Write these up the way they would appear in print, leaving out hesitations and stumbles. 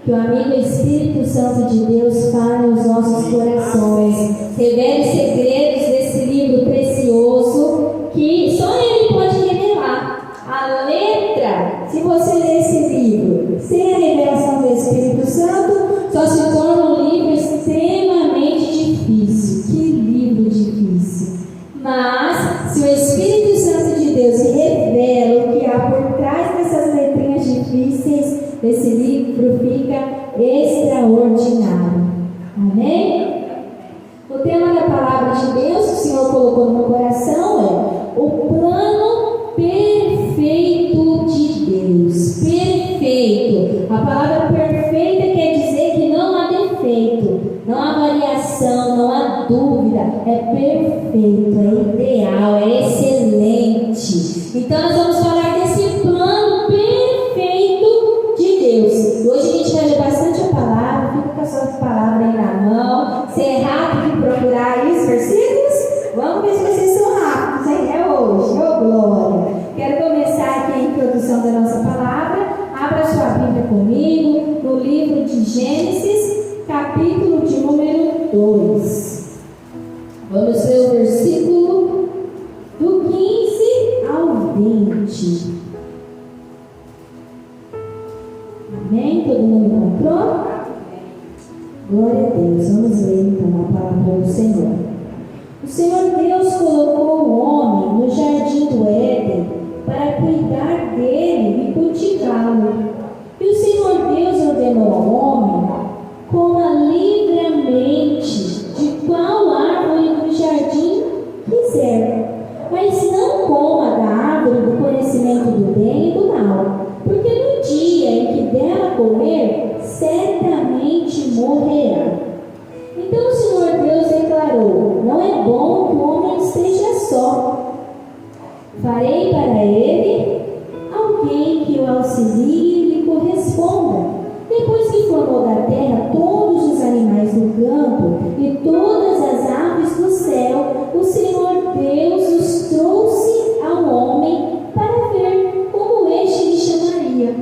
que o amigo Espírito Santo de Deus fale aos nossos corações, revele segredos desse livro precioso que só Ele pode revelar. A letra, se você ler esse livro sem a revelação do Espírito Santo, só se torna um livro extremamente difícil. Que livro difícil! Mas, se o Espírito Santo de Deus revela o que há por trás dessas letrinhas difíceis, esse livro fica extraordinário. Amém? O tema da palavra de Deus que o Senhor colocou no meu coração é o plano perfeito de Deus. Perfeito. A palavra perfeita quer dizer que não há defeito, não há variação, não há dúvida. É perfeito, é ideal, é excelente. Então nós vamos falar desse plano perfeito de Deus. Hoje a gente vai ler bastante a palavra, fica com a sua palavra aí na mão. Você é rápido de procurar aí os versículos? Vamos ver se vocês são rápidos, hein? É hoje, ô glória! Quero começar aqui a introdução da nossa palavra. Abra sua Bíblia comigo no livro de Gênesis, capítulo de número 2. Vamos ver o versículo do 15 ao 20. Amém? Todo mundo comprou? Glória a Deus. Vamos ler então a palavra do Senhor. O Senhor Deus colocou o homem no jardim do Éden para cuidar dele e cultivá-lo. E o Senhor Deus ordenou ao homem: coma livremente de qual árvore do jardim quiser, mas não coma da árvore do conhecimento do bem e do mal, porque no dia em que dela comer, certamente morrerá. Então o Senhor Deus declarou: não é bom que o homem esteja só. Farei para ele alguém que o auxilie e lhe corresponda. Depois que formou da terra todos os animais do campo e todas as aves do céu, o Senhor Deus os trouxe ao homem para ver como este lhe chamaria.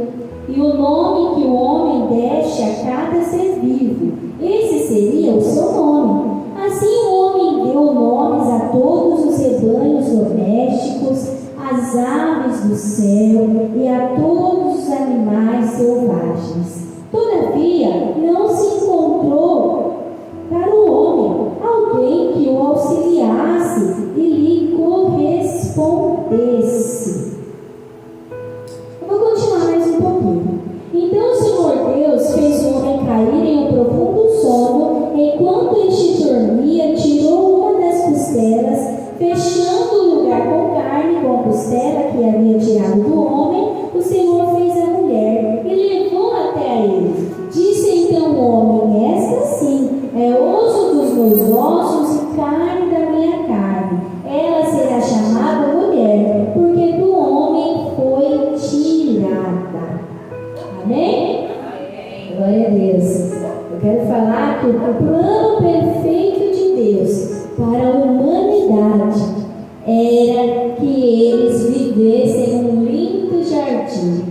E o nome que o homem deste a cada ser vivo, esse seria o seu nome. Assim o homem deu nomes a todos os rebanhos domésticos, às aves do céu e a todos os animais selvagens. Todavia, não se encontrou para o homem alguém que o auxiliasse e lhe correspondesse. Eu vou continuar mais um pouquinho. Então o Senhor Deus fez o homem cair em um profundo sono. Enquanto este dormia, tirou uma das costelas, fechando o lugar com carne, com a costela que havia tirado do homem. O Senhor fez a mulher e levou até ele. Disse então o homem: esta sim é osso dos meus ossos e carne da minha carne. Ela será chamada mulher, porque do homem foi tirada. Amém? Glória a Deus. Eu quero falar que o plano perfeito de Deus para a humanidade era que eles vivessem um lindo jardim.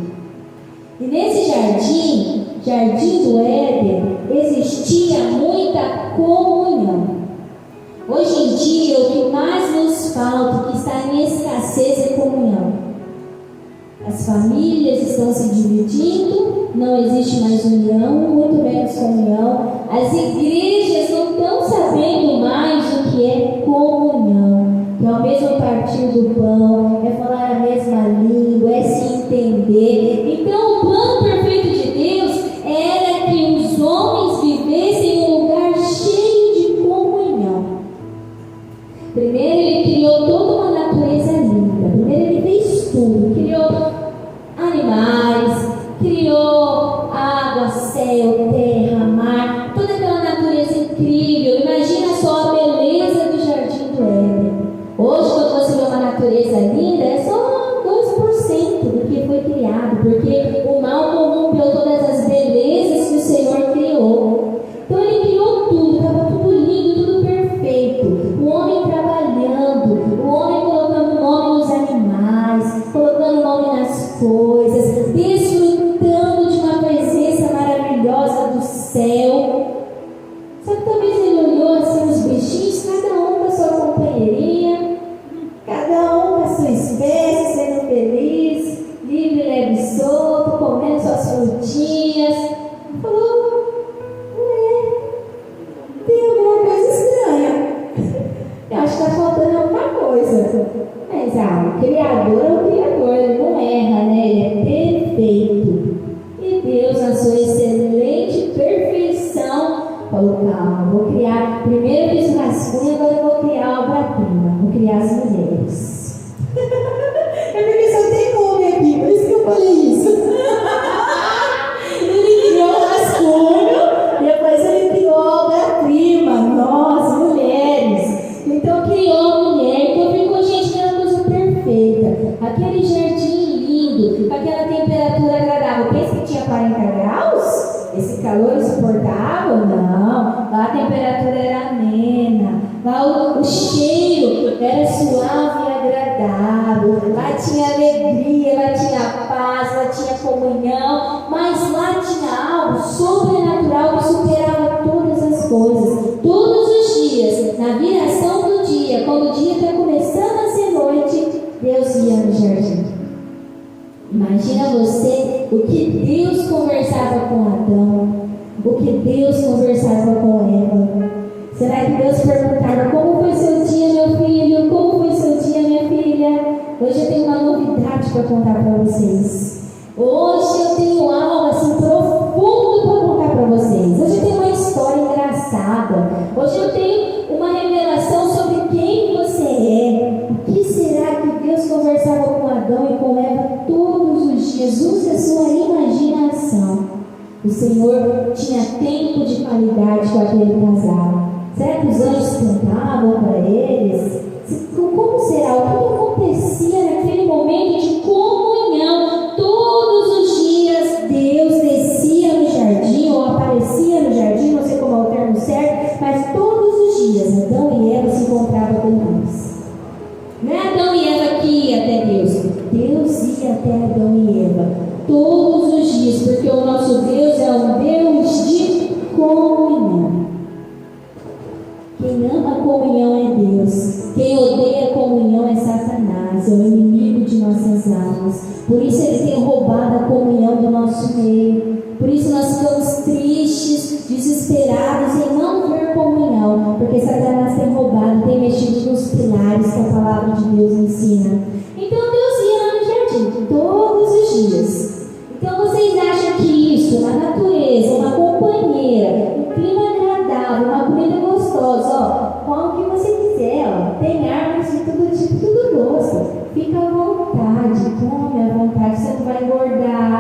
E nesse jardim, Jardim do Éden, existia muita comunhão. Hoje em dia, o que mais nos falta, o que está em escassez, é comunhão. As famílias estão se dividindo, não existe mais união, muito menos comunhão. As igrejas não estão sabendo mais o que é comunhão, que é o mesmo partir do pão, é falar a mesma língua, é se entender. Então o plano perfeito de Deus era que os homens vivessem em um lugar cheio de comunhão. Primeiro ele criou toda uma natureza linda. Primeiro ele fez tudo, criou animais, criou água, céu, calor suportável? Não. Lá a temperatura era amena. Lá o cheiro era suave e agradável. Lá tinha alegria, lá tinha paz, lá tinha comunhão. Mas lá tinha algo sobrenatural que superava todas as coisas. Todos os dias, na viração do dia, quando o dia está começando a ser noite, Deus ia no jardim. Imagina você o que Deus conversava com Adão, o que Deus conversava com Eva. Será que Deus perguntava: como foi seu dia, meu filho? Como foi seu dia, minha filha? Hoje eu tenho uma novidade para contar para vocês. Hoje eu tenho algo assim profundo para contar para vocês. Hoje eu tenho uma história engraçada. Hoje eu tenho uma revelação sobre quem você é. O que será que Deus conversava com Adão e com Eva todos os dias? Use a sua imaginação. O Senhor tinha tempo de qualidade com aquele casal. Será que os anjos cantavam para eles? Como será? O que acontecia naquele momento de comunhão? Todos os dias Deus descia no jardim ou aparecia no jardim, não sei como é o termo certo, mas todos os dias Adão e Eva se encontravam com Deus. Não é Adão e Eva que ia até Deus, Deus ia até Adão e Eva todos os dias, porque o nosso Deus é um Deus de comunhão. Quem ama a comunhão é Deus. Quem odeia a comunhão é Satanás, é o inimigo de nossas almas. Por isso ele tem roubado a comunhão do nosso meio. Por isso nós ficamos tristes, desesperados em não ver comunhão, porque Satanás tem roubado, tem mexido nos pilares que a palavra de Deus ensina. Então Deus ia lá no jardim todos os dias. Então vocês acham que isso, uma natureza, uma companheira, um clima agradável, uma comida gostosa, ó, come o que você quiser, ó, tem árvores de todo tipo, tudo gosto, fica à vontade, come à vontade, você não vai engordar,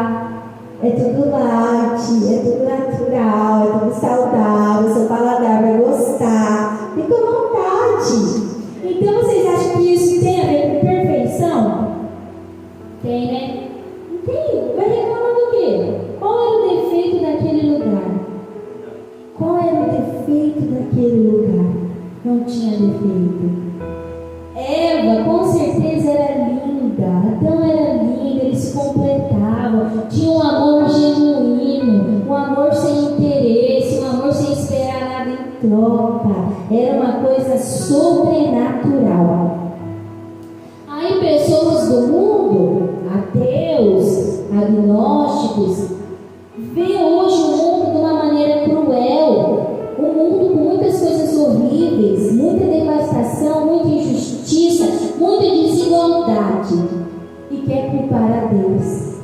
é tudo light, é tudo natural, é tudo saudável, seu paladar vai gostar, fica à vontade. Então vocês acham que isso tem a ver com perfeição? Tem, né? Não tem, vai reclamar do quê? Qual era o defeito daquele lugar? Qual era o defeito daquele lugar? Não tinha defeito. Eva, com certeza, era linda. Adão era lindo, eles se completavam. Tinha um amor genuíno, um amor sem interesse, um amor sem esperar nada em troca. Era uma coisa sobrenatural. Aí pessoas do mundo, ateus, agnósticos, vê hoje o mundo de uma maneira cruel, um mundo com muitas coisas horríveis, muita devastação, muita injustiça, muita desigualdade, e quer culpar a Deus.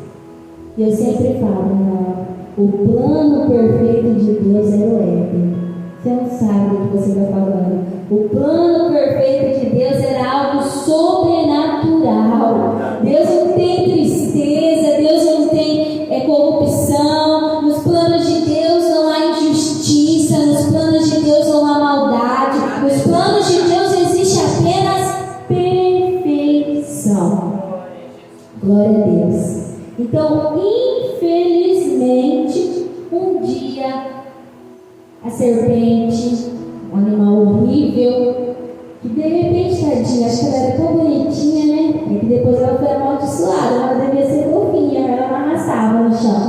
E eu sempre falo: não, o plano perfeito de Deus era o Éden. Você não sabe do que você está falando. O plano perfeito de Deus era algo sobrenatural. Deus não tem tristeza, Deus não tem corrupção. Nos planos de Deus não há injustiça, nos planos de Deus não há maldade. Nos planos de Deus existe apenas perfeição. Glória a Deus. Então, infelizmente, um dia a serpente, um animal horrível, que de repente, tadinha, acho que ela era tão bonitinha, né? E que depois ela foi amaldiçoada, ela devia ser fofinha, ela não arrastava no chão.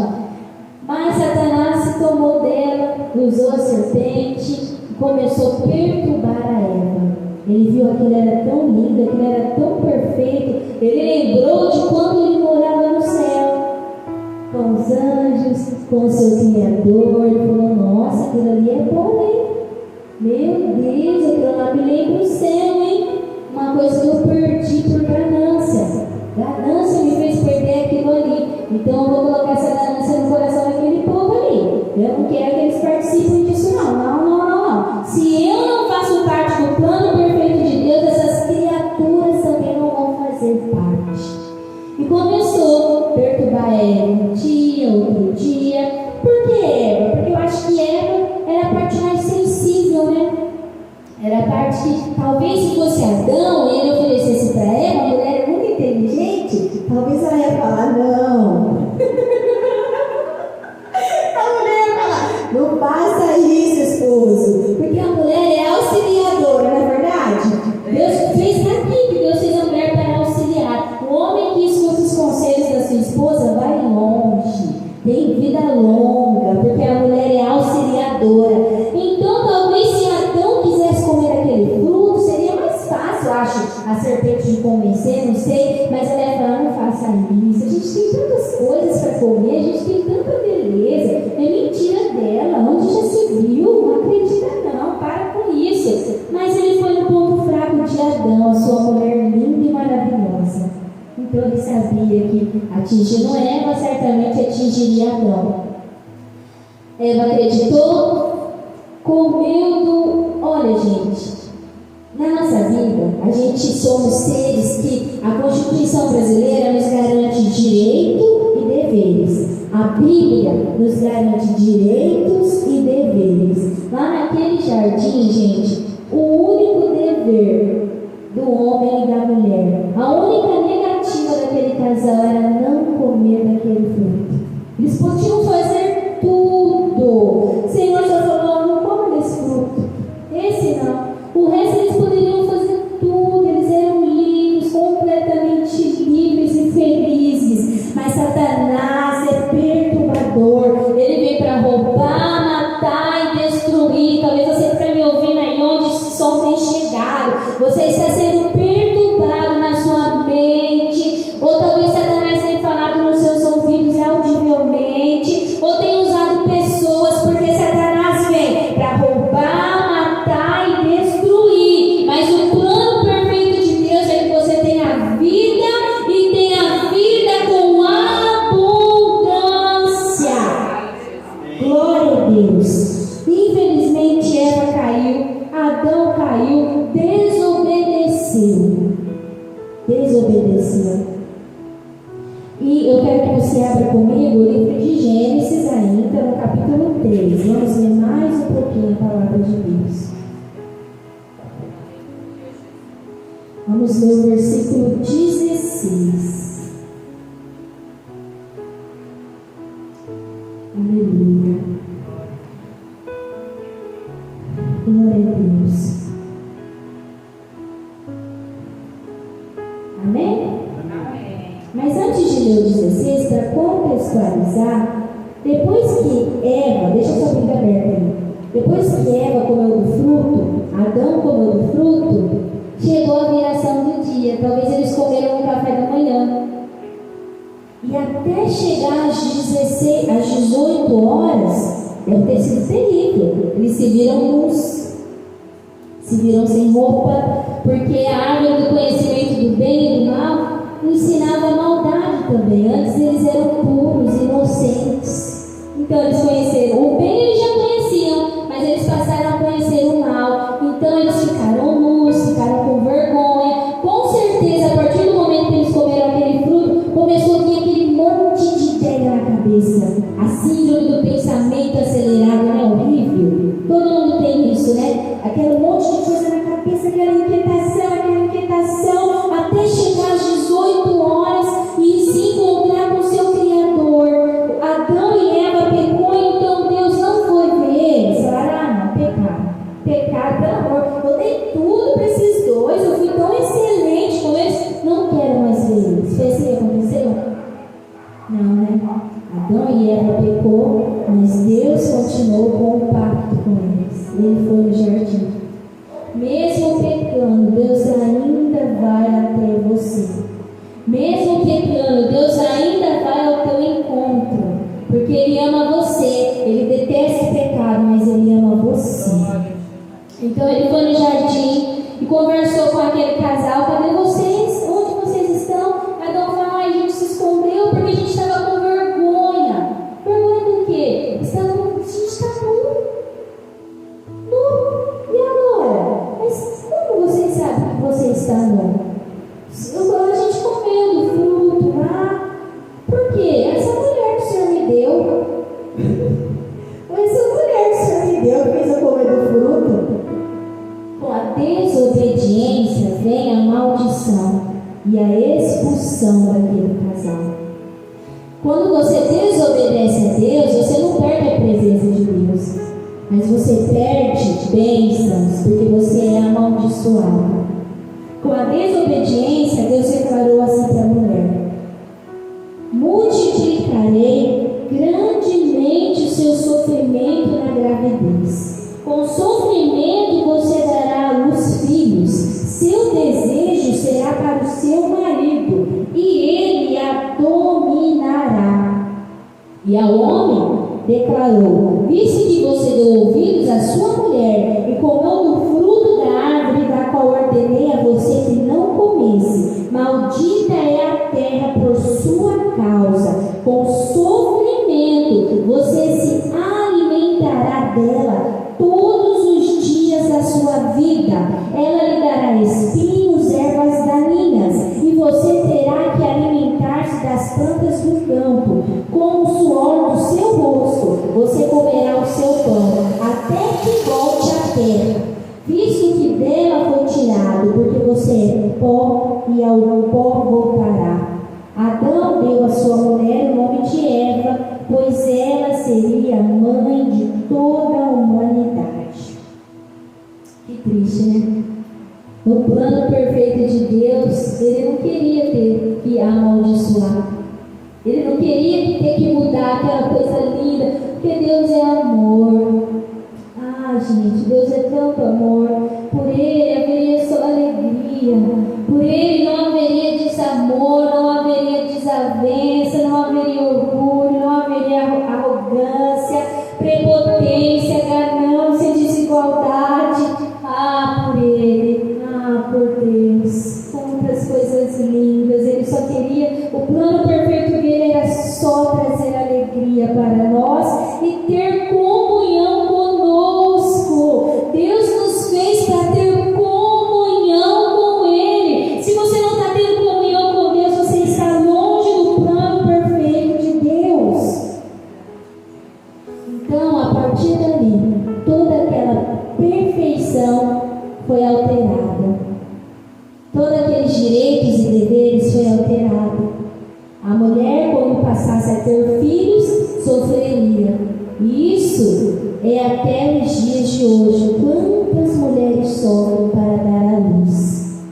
Mas Satanás se tomou dela, usou a serpente e começou a perturbar a Eva. Ele viu que ela era tão linda, que ela era tão perfeita. Ele lembrou de quando ele morava no céu, com os anjos, com o seu Criador. Ele falou: nossa, aquilo ali é bom, hein? Meu Deus, aquilo lá me lembra o céu, hein? Uma coisa que eu perdi por ganância. Ganância me fez perder aquilo ali. Então eu vou colocar essa ganância no coração daquele povo ali. Eu não quero que eles participem disso, não. Não. Se eu não faço parte do plano perfeito de Deus, essas criaturas também não vão fazer parte. E começou a perturbar Eva um dia, outro dia. Por que Eva? Porque eu acho que Eva era a parte mais sensível, né? Era a parte que, talvez se fosse Adão e ele oferecesse para Eva, a mulher é muito inteligente, talvez ela ia falar: não. A mulher ia falar: Não faça isso, esposo. Porque a mulher é auxiliadora, não é verdade? Deus fez aqui que Deus fez a mulher para auxiliar. O homem que escuta os conselhos da sua esposa vai longe, tem vida longa, porque a mulher é auxiliadora. Então, talvez se Adão quisesse comer aquele fruto, seria mais fácil, eu acho, a serpente de convencer, não sei, mas ela ia falar: não faça isso, a gente tem tantas coisas para comer, a gente tem tanta beleza, é mentira dela, onde já se viu, não acredita não, para com isso. Mas ele foi no ponto fraco de Adão, a sua mulher linda e maravilhosa. Então ele sabia que atingindo Eva, certamente atingiria Adão. Eva acreditou, comeu do... Olha, gente, na nossa vida, a gente somos seres que a Constituição brasileira nos garante direito e deveres. A Bíblia nos garante direitos e deveres. Lá naquele jardim, gente, o único dever do homem e da mulher, a única negativa daquele casal era não comer daquele fruto. Eles podiam fazer tudo. O Senhor só falou: não coma desse fruto. Esse não. O resto eles poderiam fazer tudo. Eles eram livres, completamente livres e felizes. Mas Satanás é perturbador. Ele vem para roubar, matar e destruir. Talvez você esteja me ouvindo aí onde esse som tem chegado. Você está sendo perturbado na sua mente. Ou talvez Satanás tenha falado nos seus ouvidos audivelmente. Ou tenha usado pessoas, porque Satanás vem para roubar, matar e destruir. Mas o plano perfeito de Deus é que você tenha vida e tenha vida com abundância. Glória a Deus. Infelizmente Eva caiu, Adão caiu, desobedeceu. E eu quero que você abra comigo o livro de Gênesis ainda, no capítulo 3. Vamos ler mais um pouquinho a palavra de Deus. Vamos ler o versículo 16. Aleluia. Glória a Deus. Amém? Mas antes de ler o 16, para contextualizar, depois que Eva, deixa sua Bíblia aberta aí, depois que Eva comeu do fruto, Adão comeu do fruto, chegou a viração do dia. Talvez eles comeram no café da manhã. E até chegar às 18 horas, deve ter sido terrível. Eles se viram nus, se viram sem roupa, porque a árvore do conhecimento do bem e do mal ensinava a maldade também. Antes eles eram puros, inocentes. Então eles conheceram o bem, eles já conheciam, mas eles passaram a conhecer o mal. Então eles ficaram nus, ficaram com vergonha. Com certeza, a partir do momento que eles comeram aquele fruto, começou a vir aquele monte de ideia na cabeça. A síndrome do pensamento acelerado, não é horrível? Todo mundo tem isso, né? Aquele monte de coisa na cabeça, aquela inquietação, até chegar às 18 horas e se encontrar com o seu Criador. Adão e Eva pecou, então Deus não foi ver eles. Falaram: não, pecado, pelo amor, eu dei tudo para esses dois, eu fui tão excelente com eles, não quero mais ver eles. Foi assim que aconteceu? Não, né? Adão e Eva pecou, mas Deus continuou com o pacto com eles. Ele foi no jardim. Mesmo pecando, Deus ainda vai até você. Mesmo pecando, Deus ainda vai ao teu encontro. Porque Ele ama você. Ele detesta o pecado, mas Ele ama você. Então Ele foi no jardim e conversou com aquele casal: cadê vocês? Onde vocês estão? Adão falou: a gente se escondeu porque a gente estava com vergonha. Vergonha do quê? A gente está nu. E agora? Mas como vocês sabem que você está nu? A gente comeu do fruto lá. Por quê? Essa mulher que o Senhor me deu. Essa mulher que o Senhor me deu fez eu comer do fruto. Com a desobediência vem a maldição e a expulsão daquele casal. Quando você desobedece a Deus, você não perde a presença de Deus. mas você perde bênçãos porque você é amaldiçoado. Com a desobediência, Deus declarou assim para a mulher: multiplicarei grandemente o seu sofrimento na gravidez. Com sofrimento você dará à luz filhos. Seu desejo será para o seu marido, e ele a dominará. E ao homem declarou: visto que você deu ouvidos à sua mulher e comeu do fruto da árvore da qual ordenei a você que não comesse, maldita é a terra por sua causa. Com sofrimento você se alimentará dela todos os dias da sua vida. Ela lhe dará espinhos, ervas daninhas, e você terá que alimentar-se das plantas do campo. Com o suor do seu rosto você comerá o seu pão, até que volte à terra, visto que dela foi tirado, porque você é pó e ao pó voltará. Adão deu à sua mulher o nome de Eva, pois ela seria mãe de toda a humanidade. Que triste, né? No plano perfeito de Deus, ele não queria ter que amaldiçoar. Ele não queria ter que mudar aquela coisa linda, porque Deus é amor. Ah, gente, Deus é tanto amor. Por Ele haveria só alegria. Por Ele não haveria desamor, não haveria desavença, não haveria orgulho, não haveria arrogância, prepotência, ganância, desigualdade. Ah, por Ele, ah, por Deus. Quantas coisas lindas. Ele só queria, o plano perfeito dele era só trazer alegria para nós e ter comunhão conosco. Deus nos fez para ter comunhão com Ele. Se você não está tendo comunhão com Deus, você está longe do plano perfeito de Deus. Então, a partir dali, toda aquela perfeição foi alterada. Todos aqueles direitos e deveres foi alterado. A mulher, quando passasse a ter filhos, sofreria. E isso é até os dias de hoje. Quantas mulheres sofrem para dar à luz?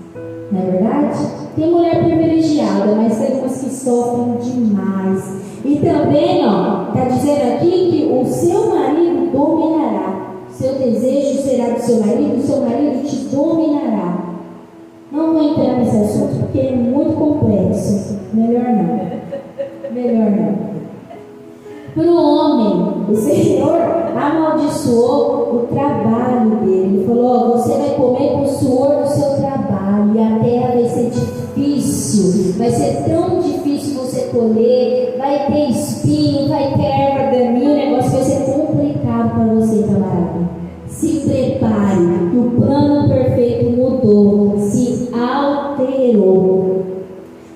Não é verdade? Tem mulher privilegiada, mas tem umas que sofrem demais. E também, está dizendo aqui que o seu marido dominará. Seu desejo será do seu marido te dominará. Não vou entrar nesse assunto porque é muito complexo. Melhor não. Melhor não. Para o homem, o Senhor amaldiçoou o trabalho dele. Ele falou: você vai comer com o suor do seu trabalho, e a terra vai ser difícil. Vai ser tão difícil você colher. Vai ter espinho, vai ter erva daninha. O negócio vai ser complicado para você, camarada. Se prepare, que o plano perfeito mudou, se alterou.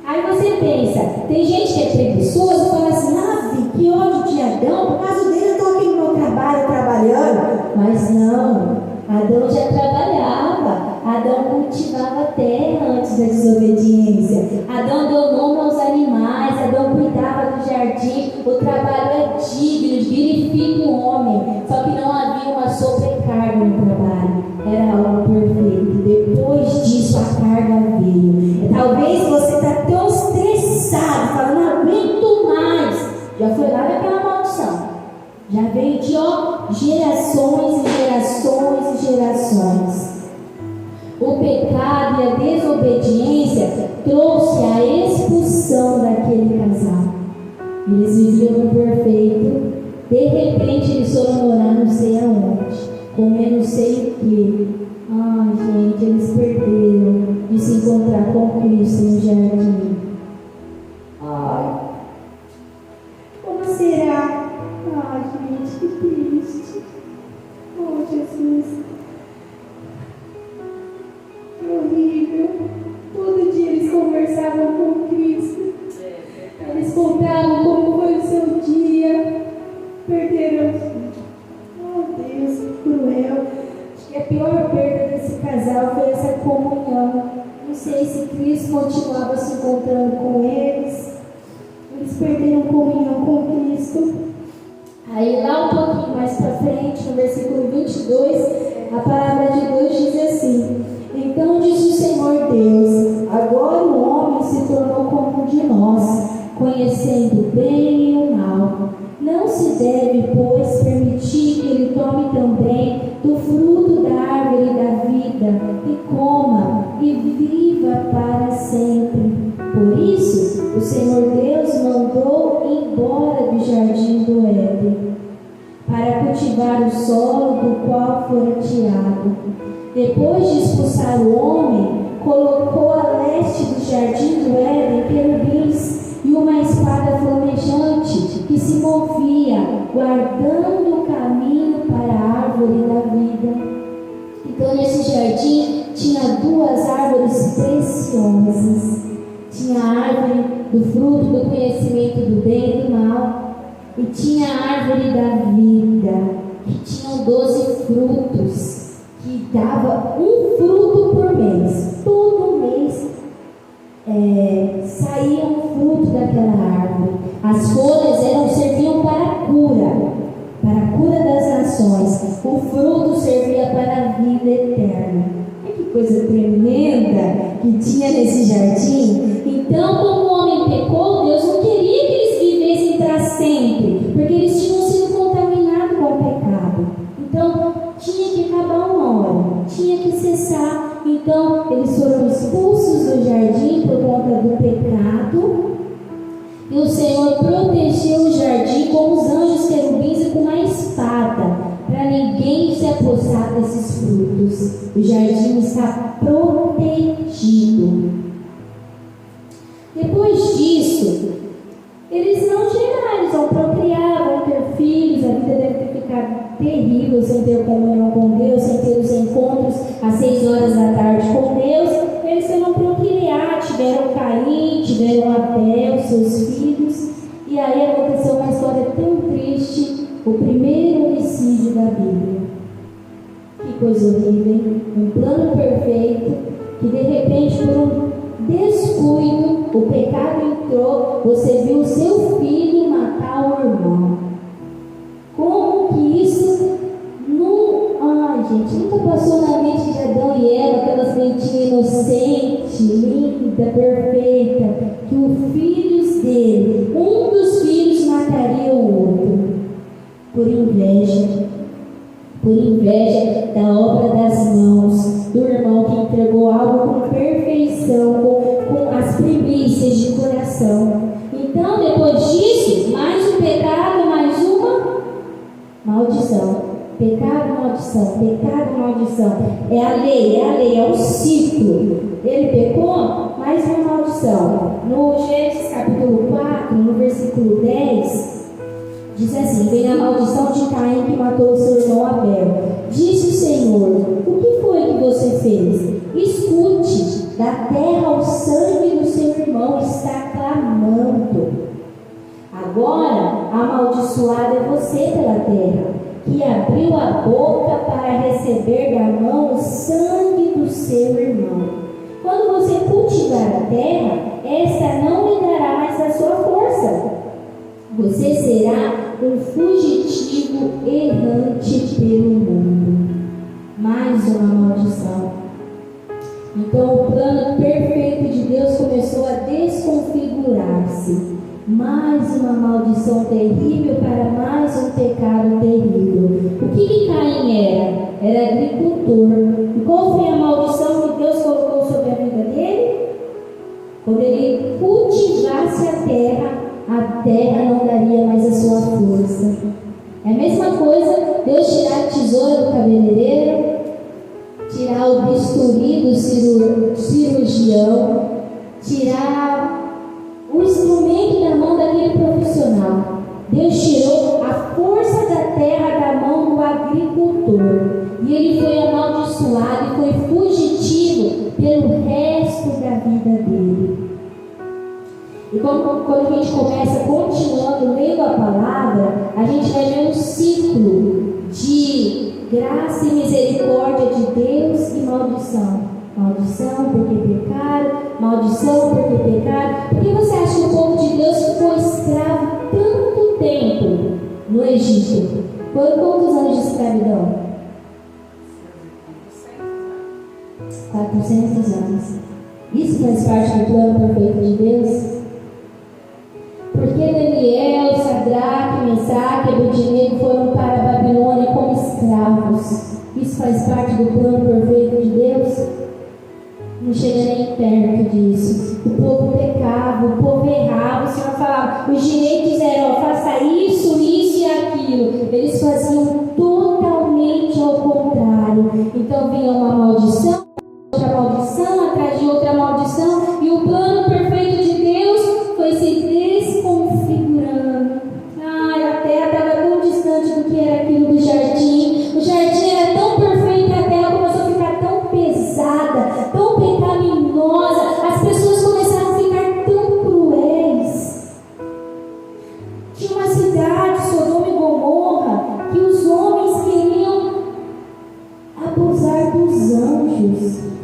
Aí você pensa, tem gente que é preguiçosa e fala assim: que ódio de Adão, por causa dele eu estou aqui no meu trabalho trabalhando. Mas não, Adão já trabalhava. Adão cultivava a terra antes da desobediência. Adão deu nome aos animais. Adão cuidava do jardim. O trabalho é digno, dignifica o homem. Só que não havia uma sobrecarga no trabalho. Era algo perfeito. Depois disso a carga veio. Talvez você está tão estressado, falando: não aguento mais. Já foi lá daquela maldição. Já veio de gerações e gerações e gerações. O pecado e a desobediência trouxe a expulsão daquele casal. Eles viviam no perfeito. De repente eles foram morar não sei aonde, comer não sei o que. Ai, gente, eles perderam de se encontrar com Cristo no jardim. Ai, como será? Ai, gente, que triste. Oh, Jesus. Horrível. Todo dia eles conversavam com Cristo. Eles contavam como foi o seu dia. Perderam. Oh, Deus, que cruel. Acho que a pior perda desse casal foi essa comunhão. Não sei se Cristo continuava se encontrando com eles. Eles perderam comunhão com Cristo. Aí lá um pouquinho mais para frente, no versículo para cultivar o solo do qual fora tirado. Depois de expulsar o homem, colocou a leste do jardim do Éden querubins e uma espada flamejante que se movia, guardando o caminho para a árvore da vida. Então, nesse jardim tinha duas árvores preciosas. Tinha a árvore do fruto do conhecimento do bem e do mal, e tinha a árvore da vida, que tinham 12 frutos, que dava um fruto por mês. Todo mês saía um fruto daquela árvore. As folhas serviam para a cura das nações. O fruto servia para a vida eterna. Olha que coisa tremenda que tinha nesse jardim. Então, como o homem pecou, Deus não queria que eles vivessem para sempre, porque eles tinham sido contaminados com o pecado. Então, tinha que acabar uma hora, tinha que cessar. Então, eles foram expulsos do jardim por conta do pecado. E o Senhor protegeu o jardim com os anjos querubins e com uma espada, para ninguém se apossar desses frutos. O jardim está protegido. Depois disso, eles não chegaram, eles vão procriar, vão ter filhos. A vida deve ter ficado terrível sem ter comunhão com Deus, sem ter os encontros às 6 horas da tarde com Deus. Eles foram procriar, tiveram Caim, tiveram Abel, seus filhos. E aí aconteceu uma história tão triste, o primeiro homicídio da Bíblia. Que coisa horrível, hein? Um plano perfeito, que de repente, por um descuido, o pecado entrou, você viu o seu filho matar o irmão. Como que isso não... Ai, gente, nunca passou na mente de Adão e Eva, aquela sementinha inocente, linda, perfeita, que os filhos dele, um dos filhos mataria o outro, por inveja da obra das mãos do irmão que entregou algo com perfeição, com as primícias de coração. Então, depois disso, mais um pecado, mais uma maldição. Pecado, maldição. É a lei, é o ciclo. Ele pecou, mais uma maldição. No Gênesis capítulo 4, no versículo 10, diz assim: vem a maldição de Caim que matou o seu irmão Abel. Disse o Senhor: o que foi que você fez? Escute, da terra o sangue do seu irmão está clamando. Agora, amaldiçoado é você pela terra, que abriu a boca para receber da mão o sangue do seu irmão. Quando você cultivar a terra, esta não lhe dará mais a sua força. Você será um fugitivo errante pelo mundo. Mais uma maldição. Então o plano perfeito de Deus começou a desconfigurar-se. Mais uma maldição terrível para mais um pecado terrível. O que Caim era? Era agricultor. E qual foi a maldição que Deus colocou sobre a vida dele? Quando ele cultivasse a terra não daria mais a sua força. É a mesma coisa Deus tirar a tesoura do cabeleireiro, tirar o bisturi do cirurgião, tirar o instrumento da mão daquele profissional. Deus tirou a força da terra da mão do agricultor. E ele foi amaldiçoado e foi fugitivo pelo resto da vida dele. E quando a gente começa continuando lendo a palavra, a gente vai ver um ciclo de graça e misericórdia de Deus e maldição. Maldição porque pecaram, maldição porque pecaram. Por que você acha que o povo de Deus ficou escravo tanto tempo no Egito? Foram quantos anos de escravidão? 400 anos. Isso faz parte do plano perfeito de Deus? Porque Daniel, Sadraque, Mesaque e Abednego foram para a Babilônia como escravos. Isso faz parte do plano perfeito de Deus? Não chega nem perto disso. O povo pecava, o povo errava. O Senhor falava, os direitos eram: faça isso, isso e aquilo. Eles faziam Deus.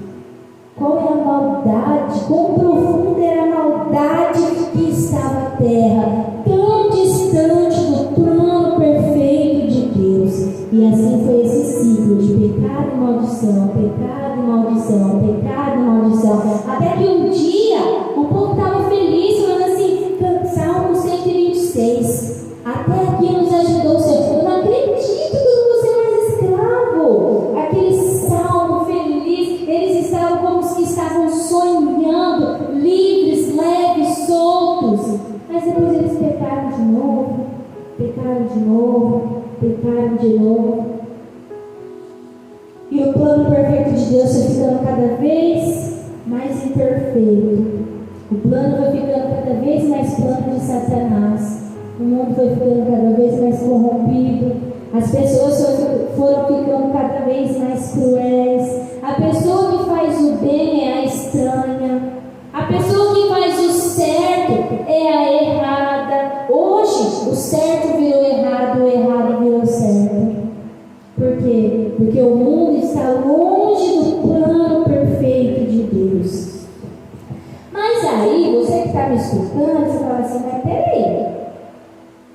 Qual é a maldade, quão profunda era a maldade que estava a terra, tão distante do plano perfeito de Deus. E assim foi esse ciclo de pecado e maldição, pecado e maldição, pecado e maldição, até que um dia o povo estava feliz, falando assim, Salmo 126, até aqui nos ajudou o Senhor. Eu não acredito que eu vou ser mais escravo. Aquele salmo feliz, eles estavam como os que estavam sonhando, livres, leves, soltos. Mas depois eles pecaram de novo, pecaram de novo, pecaram de novo. E o plano perfeito de Deus foi ficando cada vez mais imperfeito. O plano foi ficando cada vez mais plano de Satanás. O mundo foi ficando cada vez mais corrompido. As pessoas foram ficando cada vez mais cruéis. A pessoa que faz o bem é a estranha. A pessoa que faz o certo é a errada. Hoje, o certo virou errado, o errado virou certo. Por quê? Porque o mundo está longe do plano perfeito de Deus. Mas aí, você que está me escutando, você fala assim, mas peraí,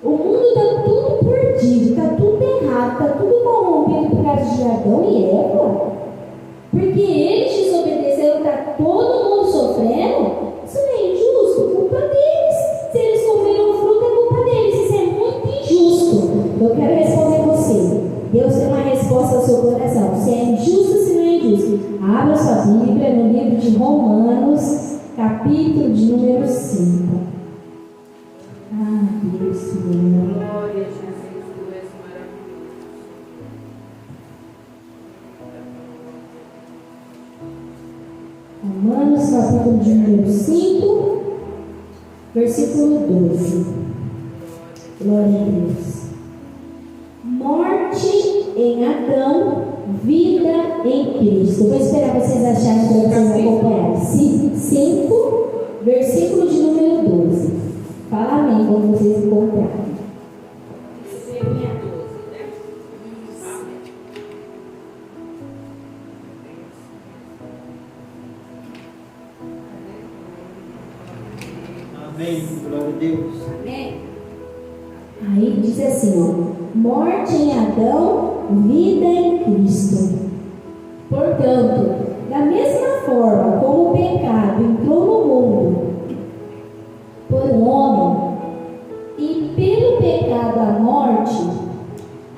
o mundo está tudo perdido, está tudo errado, está tudo corrompido por causa de Adão e Eva? Porque eles desobedeceram, está todo mundo sofrendo? Isso não é injusto, culpa deles. Se eles comeram fruta, é culpa deles. Isso é muito injusto. Eu quero responder você. Deus tem uma resposta ao seu coração. Se é injusto, se não é injusto. Abra sua Bíblia no livro de Romanos, capítulo de número 5. Ah, Deus, Senhor. Glória a Jesus, tu és maravilhoso. Romanos, capítulo de número 5, versículo 12. Glória a Deus. Morte em Adão, vida em Cristo. Vou esperar vocês acharem para vocês acompanharem. 5, versículo de número 12. Fala amém quando vocês encontrarem. Isso é minha 12, né? Amém. Glória a Deus. Amém. Aí diz assim, ó, morte em Adão, vida em Cristo. Portanto, da mesma forma como o pecado entrou no mundo por um homem, e pelo pecado a morte,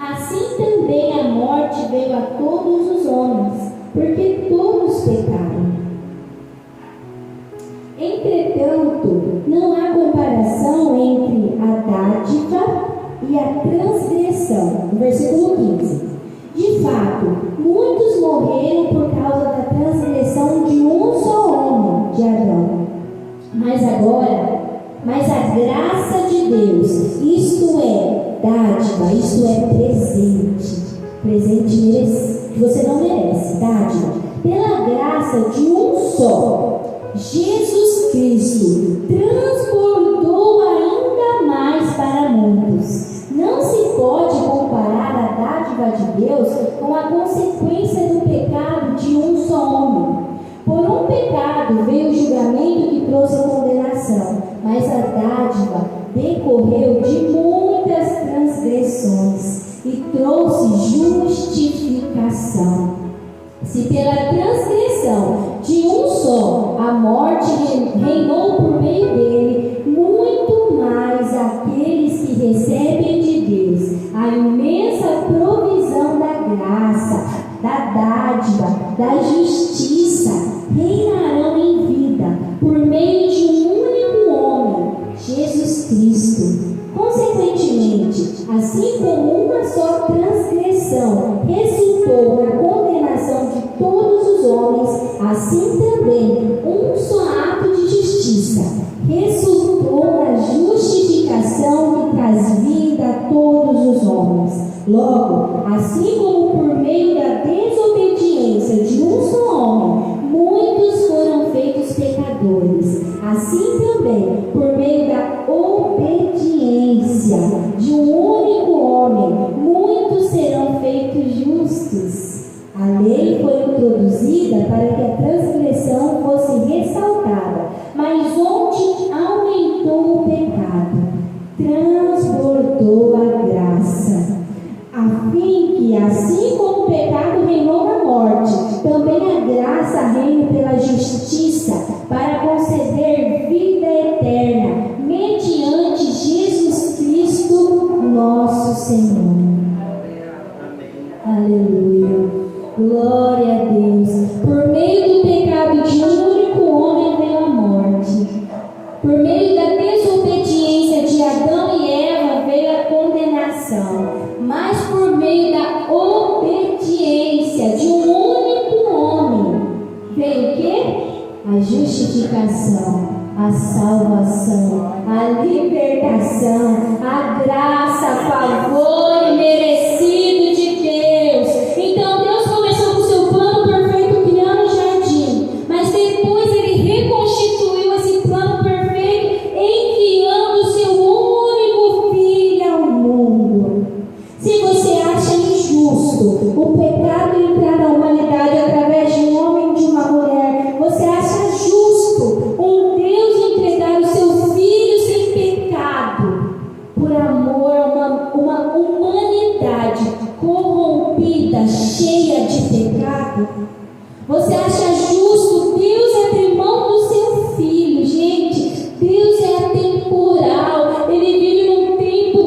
assim também a morte veio a todos os homens, porque todos pecaram. Entretanto, não há comparação entre a dádiva e a transgressão. No versículo 15. De fato, muitos morreram por causa da transgressão de um só homem, de Adão. Mas a graça de Deus, isto é dádiva, isto é presente que você não merece, dádiva, pela graça de um só, Jesus Cristo, transbordou ainda mais para muitos. Não se pode comparar a dádiva de Deus com a consequência do pecado de um só homem. Por um pecado veio o julgamento que trouxe a condenação, mas a dádiva decorreu de muitas transgressões e trouxe justificação. Se pela transgressão de um só a morte reinou por meio dele, muito mais aqueles que recebem de Deus a imensa provisão da graça, da dádiva, da justiça, reinarão em vida por meio de um único homem, Jesus Cristo. Consequentemente, assim como uma só transgressão resultou na condenação de todos os homens, assim também um só ato de justiça resultou na justificação que traz vida a todos os homens. Logo, assim como por meio da desobediência de um só homem, muitos foram feitos pecadores, assim também, por meio da obediência de um único homem, muitos serão feitos justos. A lei foi introduzida para que a transgressão fosse ressaltada, mas onde aumentou o pecado, transbordou a graça, a fim que, assim como o pecado reinou na morte, também a graça reine pela justiça, para conceder vida eterna, mediante Jesus Cristo, nosso Senhor. Aleluia. Glória a Deus. Por meio do pecado de um único homem veio a morte. Por meio da desobediência de Adão e Eva veio a condenação. Mas por meio da obediência de um único homem veio o quê? A justificação, a salvação, a libertação, a graça, favor imerecido de Deus. Então Deus começou com o seu plano perfeito criando o jardim, mas depois Ele reconstituiu esse plano perfeito enviando o seu único Filho ao mundo. Se você acha injusto o pecado entrar na humanidade através de um homem e de uma mulher, você acha justo um Deus entregar o seu Filho sem pecado, por amor a uma humanidade corrompida, cheia de pecado? Você acha justo Deus abrir mão do seu Filho? Gente, Deus é atemporal, Ele vive num tempo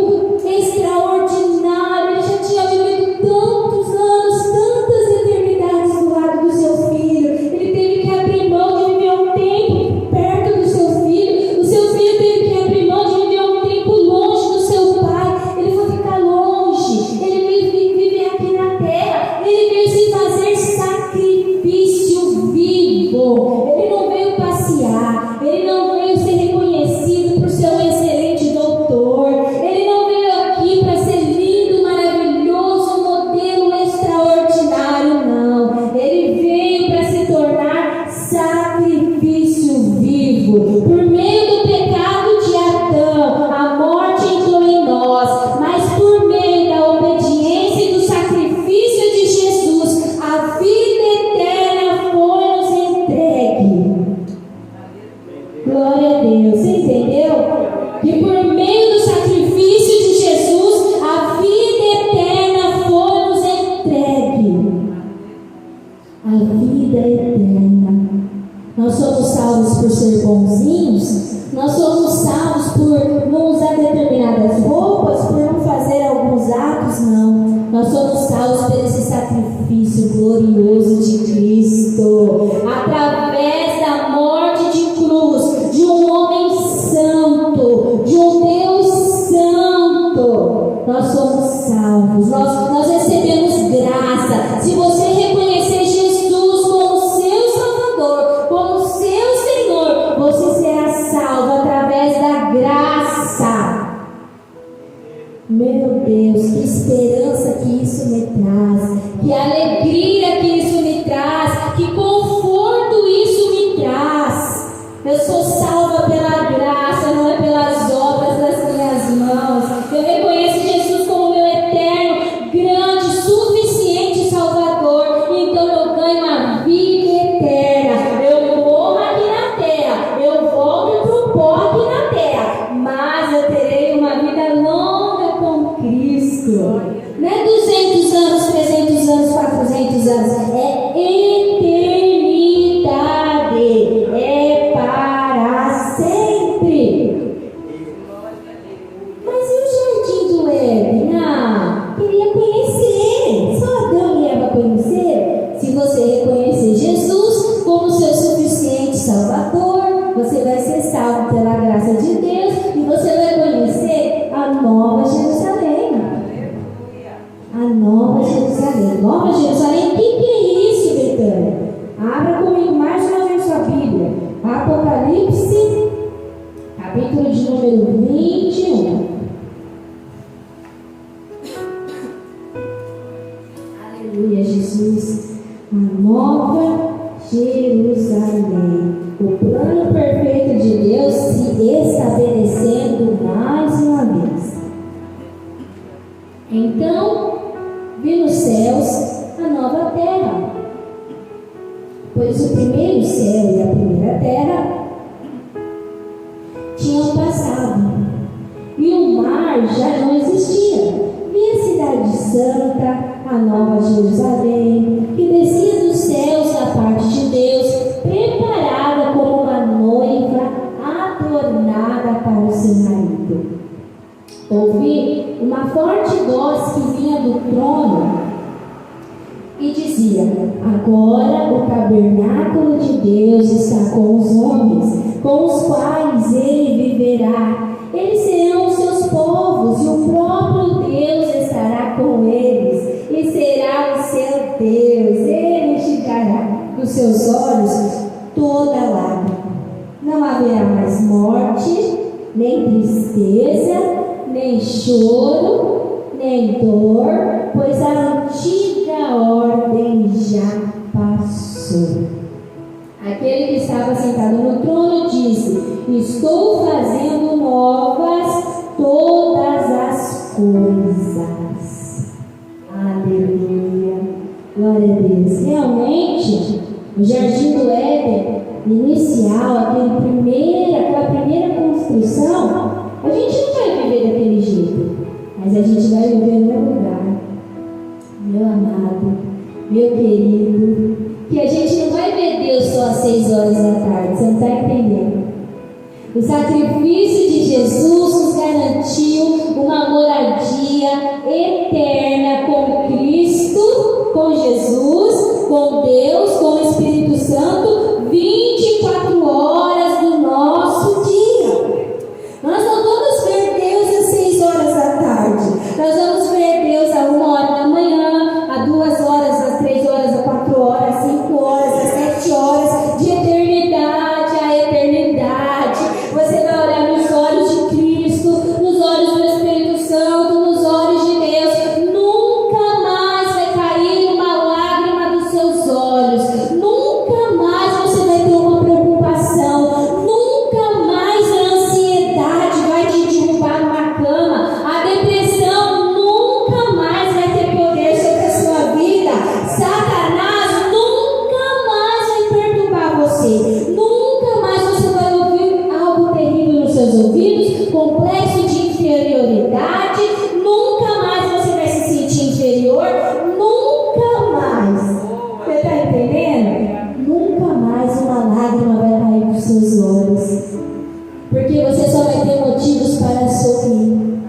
extraordinário. Ele já tinha vivido tantos anos, tantas eternidades do lado do seu Filho. Ele teve que abrir mão de viver um tempo perto do seu Filho. O seu Filho teve que abrir mão de viver um tempo longe do seu Pai. Ele foi ficar longe. Ele veio viver aqui na terra. Ele veio se fazer sacrifício vivo. Ele não veio passear. Ele não veio ser reconhecido por ser um excelente doutor. Ele não veio aqui para ser lindo, maravilhoso, modelo extraordinário, não. Ele veio para se tornar sacrifício vivo. Por meio do pecado de Adão, a morte entrou em nós, mas por meio da obediência e do sacrifício de Jesus, a vida eterna foi-nos entregue. Glória a Deus. Você entendeu? Que por meio do sacrifício de Jesus, a vida eterna foi-nos entregue. A vida eterna. Nós somos salvos por ser bonzinhos? Nós somos salvos por não usar determinadas roupas, por não fazer alguns atos? Não. Nós somos salvos por esse sacrifício glorioso de Cristo, através da morte de cruz, de um homem santo, de um Deus santo. Nós somos salvos, nós recebemos graça. Se você reconhecer Jesus como seu Salvador, como seu Senhor, você será salvo através da graça. Meu Deus, que esperança que isso me traz, que alegria que isso me traz, que conforto isso me traz. Eu sou salva pela graça, não é pelas obras das minhas mãos. Eu reconheço Jesus como meu eterno, grande, suficiente Salvador. Então eu ganho a vida eterna. Eu morro aqui na terra, eu volto pro pó aqui na terra, mas eu terei uma vida longa com Cristo. Não é 200 anos, 300 anos, 400 anos. É eternidade. É para sempre. Mas e o jardim do Éden? Ah, queria conhecer. Só Adão e Eva conheceram? Se você reconhecer Jesus como seu suficiente Salvador, você vai ser salvo pela graça de Deus e você vai conhecer a Nova Jerusalém. A Nova Jerusalém. Nova Jerusalém, o que é isso, Betânia? Abra comigo mais uma vez sua Bíblia. Apocalipse, capítulo de número 21. Aleluia, Jesus. A Nova Jerusalém. O plano perfeito de Deus se estabelecendo mais uma vez. Então, vi nos céus a nova terra pois o primeiro céu e a primeira terra tinham passado, e o mar já não existia. Vi a cidade santa, a nova Jerusalém, que descia dos céus da parte de Deus, preparada como uma noiva adornada para o seu marido. Ouvi uma forte voz que vinha do trono e dizia: agora o tabernáculo de Deus está com os homens, com os quais ele viverá. Eles serão os seus povos, e o próprio Deus estará com eles, e será o seu Deus. Ele enxugará dos seus olhos toda lágrima. Não haverá mais morte, nem tristeza, nem choro, nem dor, pois a antiga ordem já passou. Aquele que estava sentado no trono disse: estou fazendo novas todas as coisas. Aleluia. Glória a Deus. Realmente, o Jardim do Éden inicial, aquela primeira construção, a gente não vai viver daquele jeito, mas a gente vai viver no meu lugar, meu amado, meu querido, que a gente não vai ver Deus só às 6 horas da tarde, você não está entendendo? O sacrifício de Jesus nos garantiu uma moradia eterna com Cristo, com Jesus, com Deus, com o Espírito Santo, 24 horas do nosso dia. Nós não vamos ver Deus às 6 horas da tarde, nós vamos ver Deus a 1 hora da manhã, a 2 horas, às 3 horas, a 4 horas, às 5 horas, às 7 horas, de eternidade a eternidade. Você vai olhar nos olhos de Cristo, nos olhos do Espírito Santo, nos olhos de Deus. Nunca mais vai cair uma lágrima dos seus olhos. Nunca mais você vai ter uma preocupação. Nunca mais a ansiedade vai te derrubar numa cama. A depressão nunca mais vai ter poder sobre a sua vida. Satanás nunca mais vai perturbar você. Nunca mais você vai ouvir algo terrível nos seus ouvidos, complexo de inferioridade. Nunca mais você vai se sentir inferior. Nunca mais. Você está entendendo? Nunca mais uma lágrima vai cair dos seus olhos. Porque você só vai ter motivos para sorrir.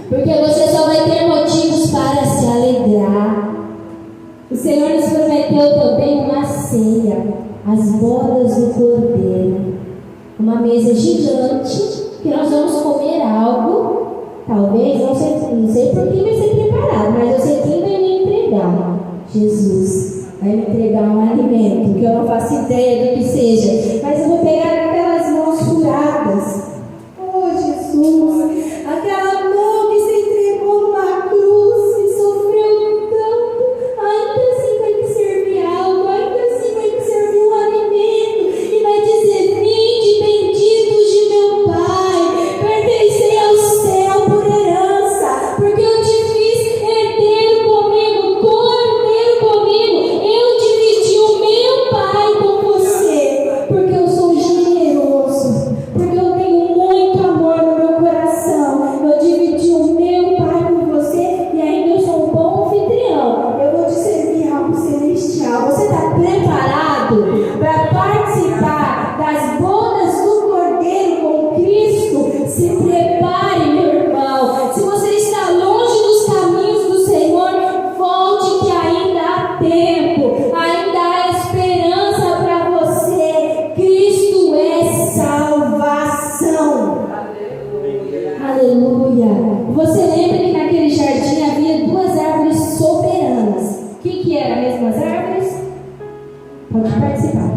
Porque você só vai ter motivos para se alegrar. O Senhor nos prometeu também uma ceia, as bodas do Cordeiro. Uma mesa gigante que nós vamos comer algo. Talvez, não sei por quem vai ser preparado, mas eu sei quem vai me entregar. Jesus vai me entregar um alimento que eu não faço ideia do que seja, mas eu vou pegar aquelas mãos furadas. Oh, Jesus, aquela mão que se entregou numa cruz e sofreu tanto, ainda assim vai me servir algo, ainda assim vai me servir um alimento e vai dizer: vinde benditos de meu Pai, pertencei ao céu por herança, porque eu te fiz herdeiro comigo, cordeiro comigo, eu dividi o meu Pai com você, porque eu sou generoso, porque eu tenho muito amor no meu coração, eu dividi o meu Pai com você e ainda eu sou um bom anfitrião, eu vou te servir algo celestial. Você está preparado para participar das bodas do Cordeiro com Cristo? Se prepare, meu irmão. Se você está longe dos caminhos do Senhor, volte, que ainda há tempo, ainda há esperança para você. Cristo é salvação. Aleluia. Você lembra que naquele jardim havia 2 árvores soberanas? O que eram as mesmas árvores? Pode participar.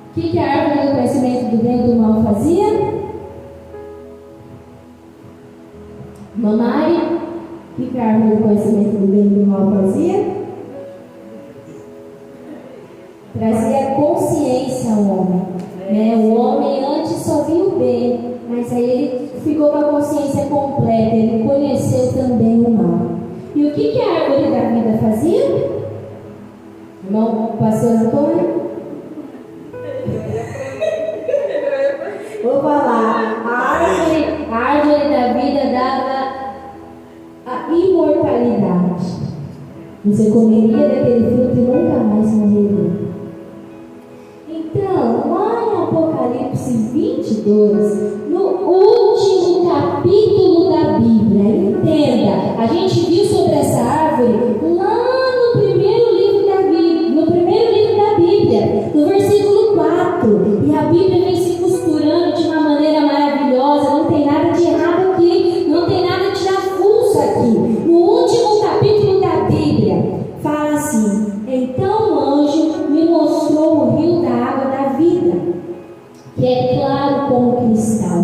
O que a árvore do conhecimento do bem e do mal fazia? Mamãe, o que a árvore do conhecimento do bem e do mal fazia? Trazia consciência ao homem. O homem antes só via o bem, mas aí ele ficou com a consciência completa, ele conheceu também o mal. E o que a árvore da vida fazia? Irmão, pastor Antônio? Vou falar, a árvore da vida dava a imortalidade. Você comeria daquele fruto e nunca mais morreria. Então, lá em Apocalipse 22, no último capítulo da Bíblia, entenda, a gente viu sobre essa árvore lá no primeiro livro da Bíblia, no versículo 4, e a Bíblia vem se costurando de uma maneira maravilhosa, não tem nada de errado aqui, não tem nada de tirar-fuça aqui. No último capítulo da Bíblia, fala assim: então o anjo me mostrou o rio da água da vida, que é claro como cristal,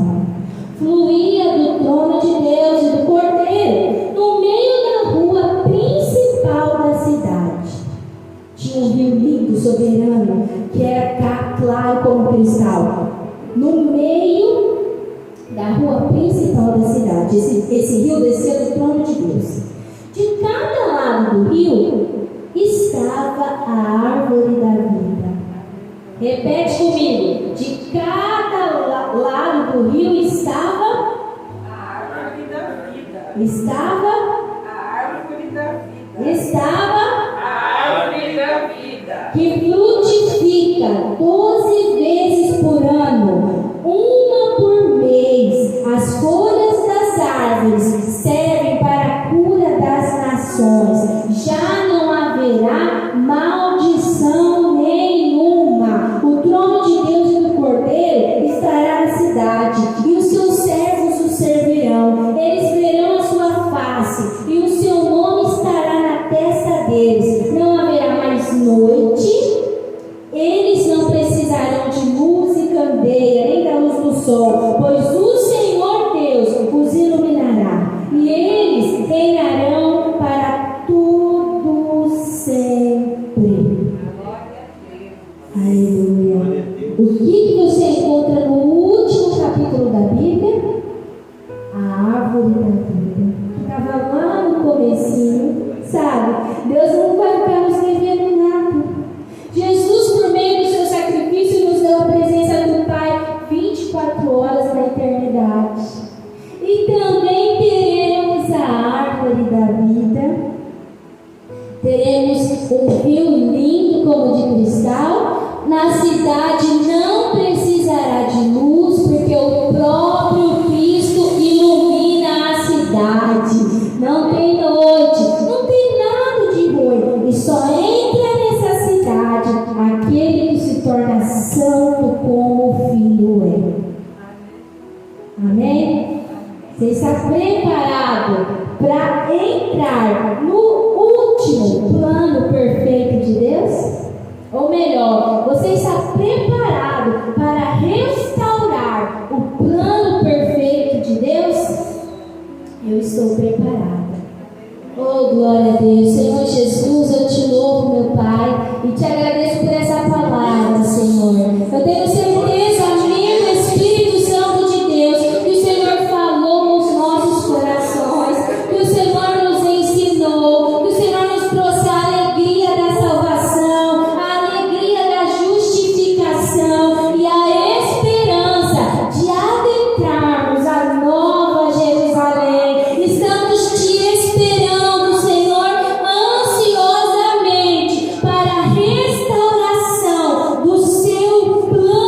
fluía do trono de Deus e do Cordeiro, no meio da rua principal da cidade. Tinha um rio lindo, soberano, que era claro como cristal, no meio da rua principal da cidade. Esse rio descia do trono de Deus. De cada lado do rio estava a árvore da vida. Repete comigo: de cada lado do rio estava A árvore da vida. Estava A árvore da vida. Estava A árvore da vida. que frutifica 12 vezes por ano, uma por mês. As folhas das árvores servem para a cura das nações. Já não haverá maldição nenhuma. O trono de Deus e do Cordeiro estará na cidade, e os seus servos o servirão. Eles verão a sua face, e o seu nome estará na testa deles. Não haverá mais noite. Eles não precisarão de luz e candeia, nem da luz do sol, pois o Senhor Deus os iluminará, e eles reinarão para tudo sempre. Aleluia. O que você encontra no último capítulo da Bíblia? A árvore da vida, que estava lá no comecinho, sabe? Deus não vai ficar nos devendo nada. Jesus, por meio do seu sacrifício, nos deu a presença do Pai 24 horas na eternidade. E também teremos a árvore da vida. Teremos um rio lindo como de cristal. Na cidade não precisará de luz, porque o próprio Cristo ilumina a cidade. Não tem noite, não tem nada de ruim. E só entra nessa cidade aquele que se torna santo como o Filho é. Amém? Você está preparado para entrar no último plano perfeito de Deus? Ou melhor, você está preparado para restaurar o plano perfeito de Deus? Eu estou preparada. Oh, glória a Deus. Senhor Jesus, eu te louvo, meu Pai, e te agradeço por essa palavra, Senhor. Eu tenho certeza, amigo Espírito Santo de Deus, que o Senhor falou nos nossos corações, que o Senhor nos ensinou, que o Senhor nos trouxe a alegria da salvação, a alegria da justificação e a esperança de adentrarmos a nova Jerusalém. Estamos te esperando, Senhor, ansiosamente para a restauração do seu plano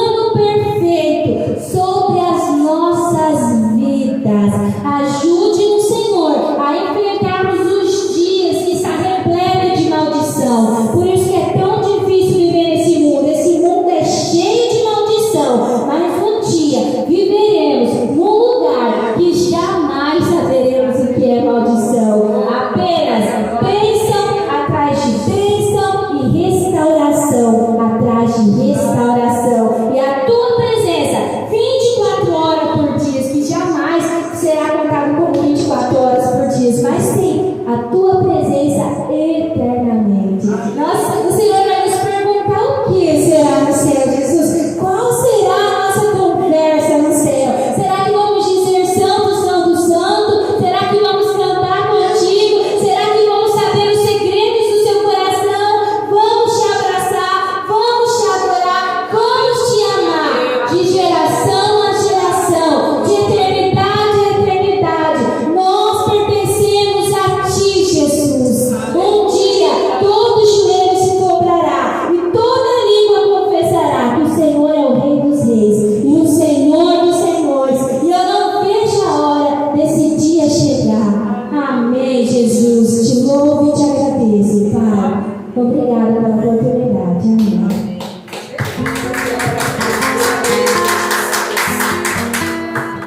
geração a geração, de eternidade a eternidade. Nós pertencemos a Ti, Jesus. Um dia todo joelho se dobrará e toda língua confessará que o Senhor é o Rei dos Reis e o Senhor dos Senhores. E eu não vejo a hora desse dia chegar. Amém, Jesus.